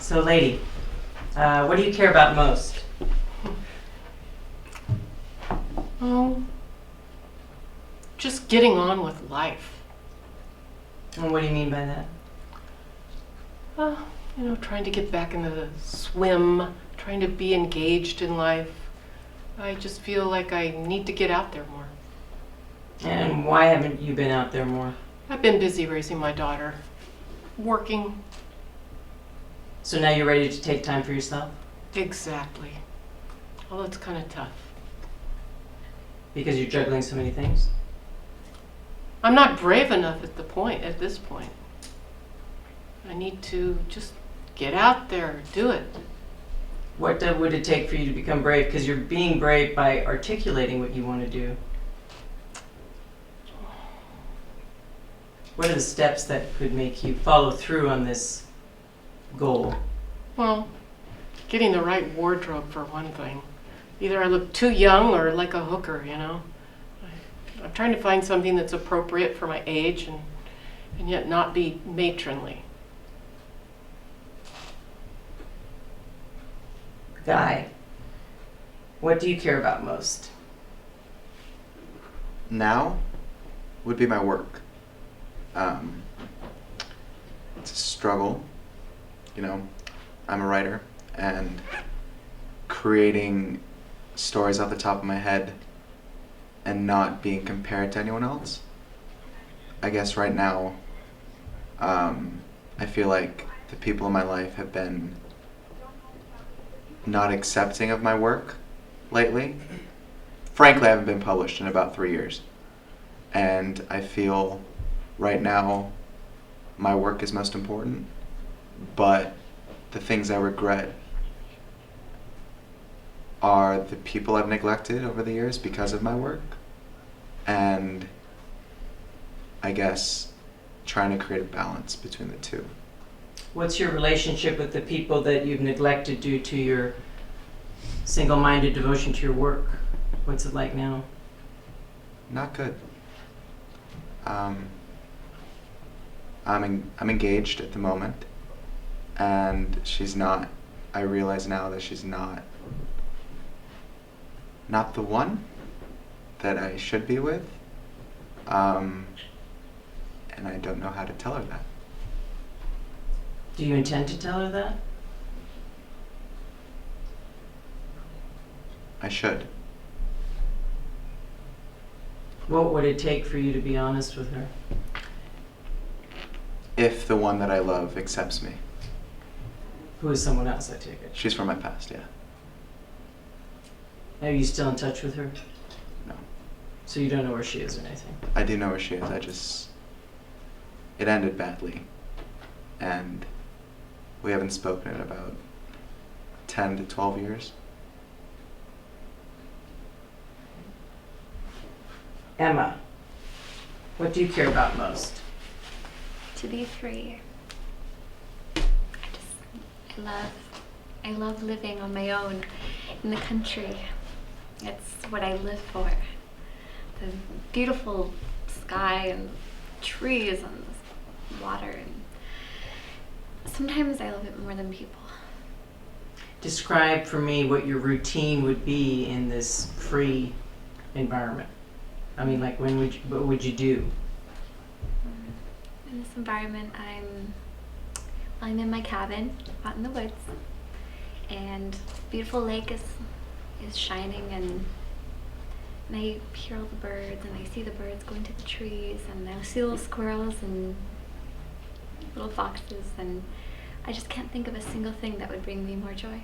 So, lady, what do you care about most? Oh, just getting on with life. And what do you mean by that? Trying to get back into the swim, trying to be engaged in life. I just feel like I need to get out there more. And why haven't you been out there more? I've been busy raising my daughter, working. So now you're ready to take time for yourself? Exactly. Although it's kind of tough. Because you're juggling so many things? I'm not brave enough at this point. I need to just get out there, do it. What would it take for you to become brave? Because you're being brave by articulating what you want to do. What are the steps that could make you follow through on this goal? Well, getting the right wardrobe for one thing. Either I look too young or like a hooker, I'm trying to find something that's appropriate for my age and yet not be matronly. Guy, what do you care about most? Now would be my work. It's a struggle, I'm a writer, and creating stories off the top of my head and not being compared to anyone else. I guess right now, I feel like the people in my life have been not accepting of my work lately. Frankly, I haven't been published in about 3 years. And I feel right now my work is most important, but the things I regret are the people I've neglected over the years because of my work, and I guess trying to create a balance between the two. What's your relationship with the people that you've neglected due to your single-minded devotion to your work? What's it like now? Not good. I'm engaged at the moment, and she's not. I realize now that she's not the one that I should be with, and I don't know how to tell her that. Do you intend to tell her that? I should. What would it take for you to be honest with her? If the one that I love accepts me. Who is someone else, I take it? She's from my past, yeah. Are you still in touch with her? No. So you don't know where she is or anything? I do know where she is. It ended badly. And we haven't spoken in about 10 to 12 years. Emma, what do you care about most? To be free. I love living on my own in the country. It's what I live for. The beautiful sky and trees and water. And sometimes I love it more than people. Describe for me what your routine would be in this free environment. I mean, like, what would you do? In this environment, I'm in my cabin out in the woods, and the beautiful lake is shining, and I hear all the birds, and I see the birds going to the trees, and I see little squirrels and little foxes, and I just can't think of a single thing that would bring me more joy.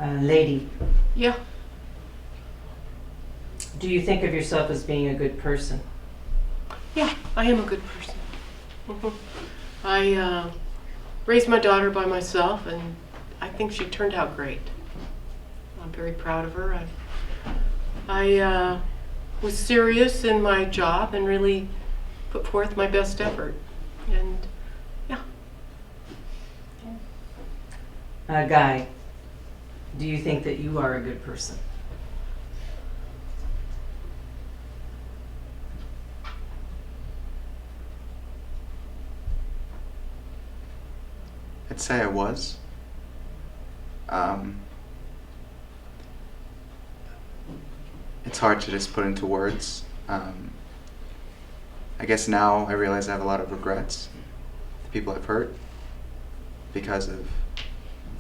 Lady, Yeah. do you think of yourself as being a good person? Yeah, I am a good person. I raised my daughter by myself, and I think she turned out great. I'm very proud of her. I was serious in my job and really put forth my best effort. And yeah. Guy, do you think that you are a good person? I'd say I was. It's hard to just put into words. I guess now I realize I have a lot of regrets, the people I've hurt, because of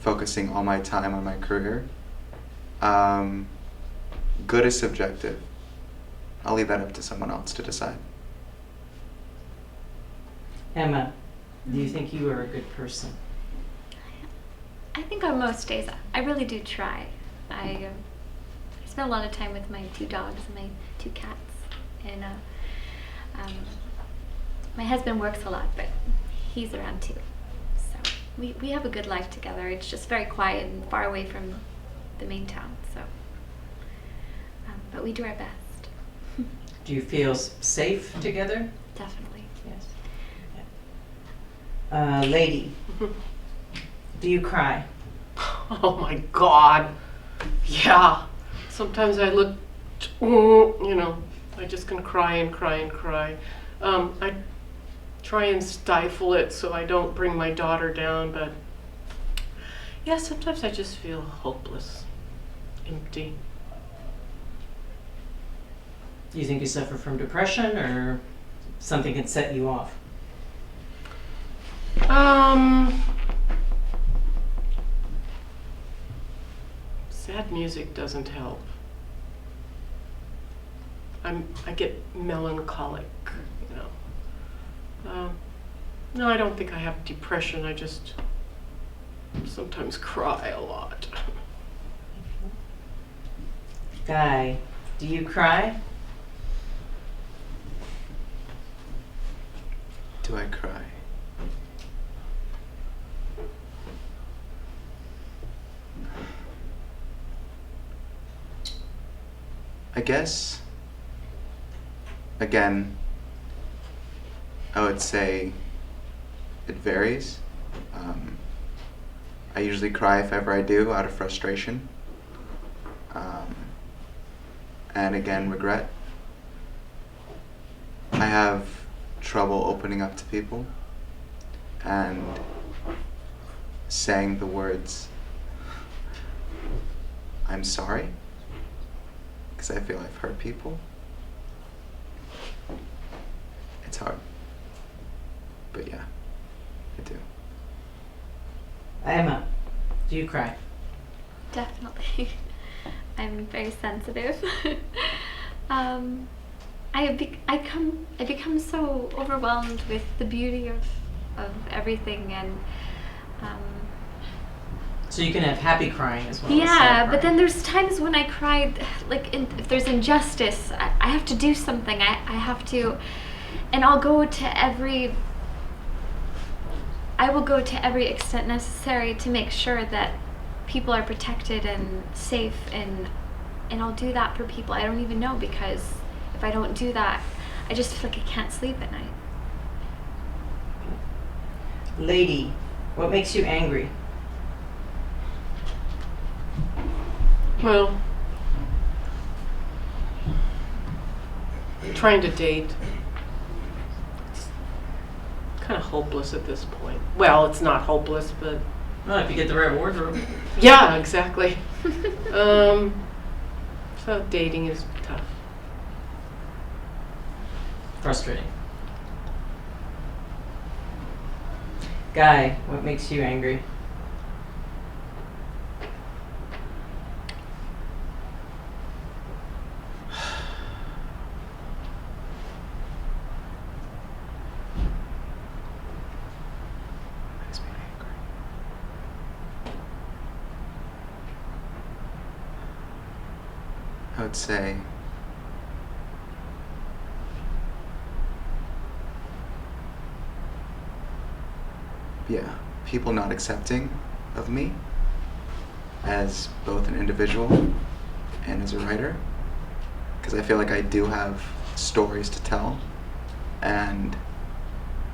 focusing all my time on my career. Good is subjective. I'll leave that up to someone else to decide. Emma, do you think you are a good person? I think on most days, I really do try. I spend a lot of time with my 2 dogs and my 2 cats. And my husband works a lot, but he's around too. So we have a good life together. It's just very quiet and far away from the main town. So, but we do our best. Do you feel safe together? Definitely. Yes. Lady, do you cry? Oh my God. Yeah. Sometimes I look, I just can cry and cry and cry. I try and stifle it so I don't bring my daughter down, but yeah, sometimes I just feel hopeless, empty. Do you think you suffer from depression or something can set you off? Sad music doesn't help. I get melancholic, No, I don't think I have depression. I just sometimes cry a lot. Guy, do you cry? Do I cry? I guess, again, I would say it varies. I usually cry if ever I do, out of frustration. And again, regret. I have trouble opening up to people and saying the words, I'm sorry, because I feel I've hurt people. It's hard. But yeah, I do. Emma, do you cry? Definitely. I'm very sensitive. I become so overwhelmed with the beauty of everything, and So you can have happy crying as well. as yeah, sad but then crying. there's times when I cry, like if there's injustice, I have to do something. I have to, and I will go to every extent necessary to make sure that people are protected and safe, and I'll do that for people I don't even know, because if I don't do that, I just feel like I can't sleep at night. Lady, what makes you angry? Well, trying to date. It's kind of hopeless at this point. Well, it's not hopeless, but Well, if you get the right wardrobe. yeah, exactly. So dating is tough. Frustrating. Guy, what makes you angry? Makes me angry. I would say people not accepting of me as both an individual and as a writer, because I feel like I do have stories to tell, and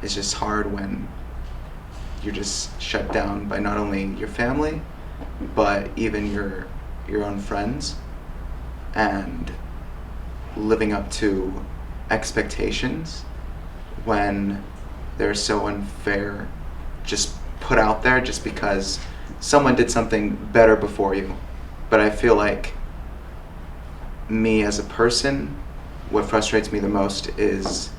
it's just hard when you're just shut down by not only your family but even your own friends, and living up to expectations when they're so unfair just put out there just because someone did something better before you. But I feel like me as a person, what frustrates me the most is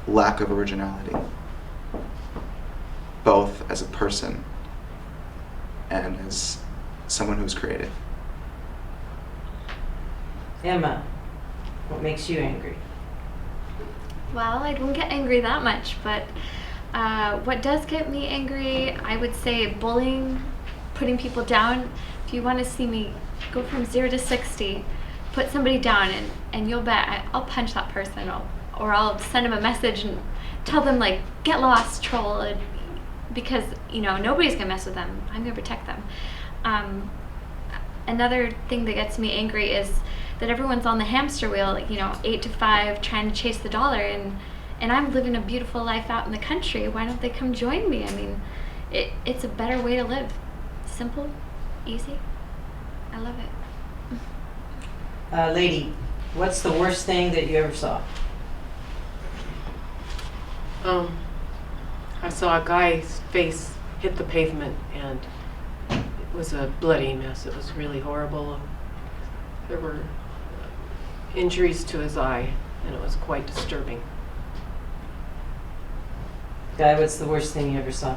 lack of originality, both as a person and as someone who's creative. Emma, what makes you angry? Well, I don't get angry that much, but what does get me angry, I would say bullying, putting people down. If you want to see me go from 0 to 60, put somebody down and you'll bet I'll punch that person, or I'll send them a message and tell them, like, get lost, troll, because, you know, nobody's going to mess with them. I'm going to protect them. Another thing that gets me angry is that everyone's on the hamster wheel, you know, 8 to 5, trying to chase the dollar, and I'm living a beautiful life out in the country. Why don't they come join me? I mean, it's a better way to live. Simple, easy. I love it. Lady, what's the worst thing that you ever saw? I saw a guy's face hit the pavement, and it was a bloody mess. It was really horrible. There were injuries to his eye, and it was quite disturbing. Guy, what's the worst thing you ever saw?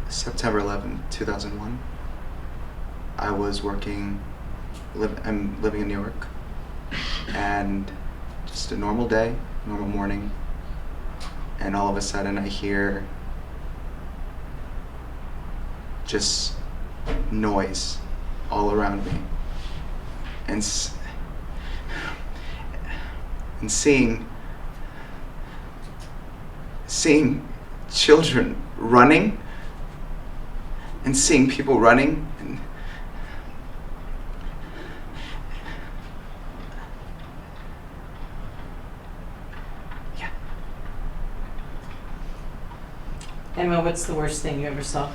September 11, 2001. I was working, I'm living in New York, and just a normal day, normal morning, and all of a sudden I hear just noise all around me, and seeing children running, and seeing people running, and yeah. Emma, what's the worst thing you ever saw?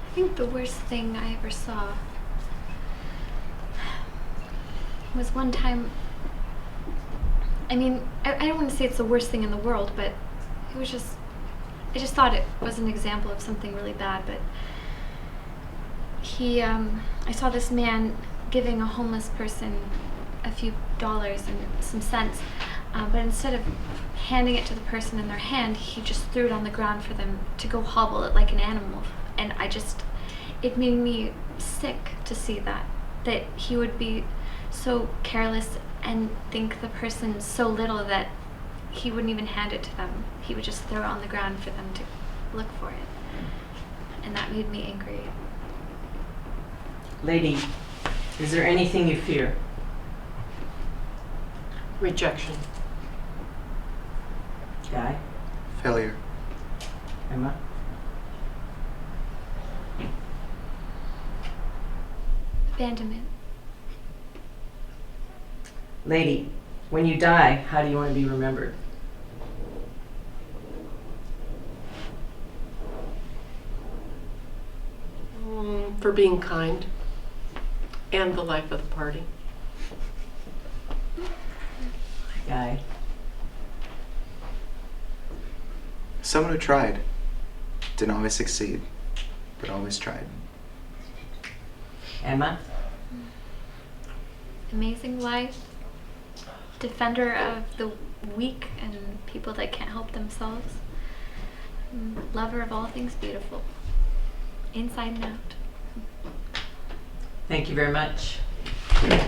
I think the worst thing I ever saw was one time, I mean, I don't want to say it's the worst thing in the world, but it was just, I just thought it was an example of something really bad. But I saw this man giving a homeless person a few dollars and some cents, but instead of handing it to the person in their hand, he just threw it on the ground for them to go hobble it like an animal. And it made me sick to see that he would be so careless and think the person's so little that he wouldn't even hand it to them. He would just throw it on the ground for them to look for it. And that made me angry. Lady, is there anything you fear? Rejection. Guy? Failure. Emma? Abandonment. Lady, when you die, how do you want to be remembered? For being kind and the life of the party. Guy? Someone who tried. Didn't always succeed, but always tried. Emma? Amazing life. Defender of the weak and people that can't help themselves. Lover of all things beautiful. Inside and out. Thank you very much.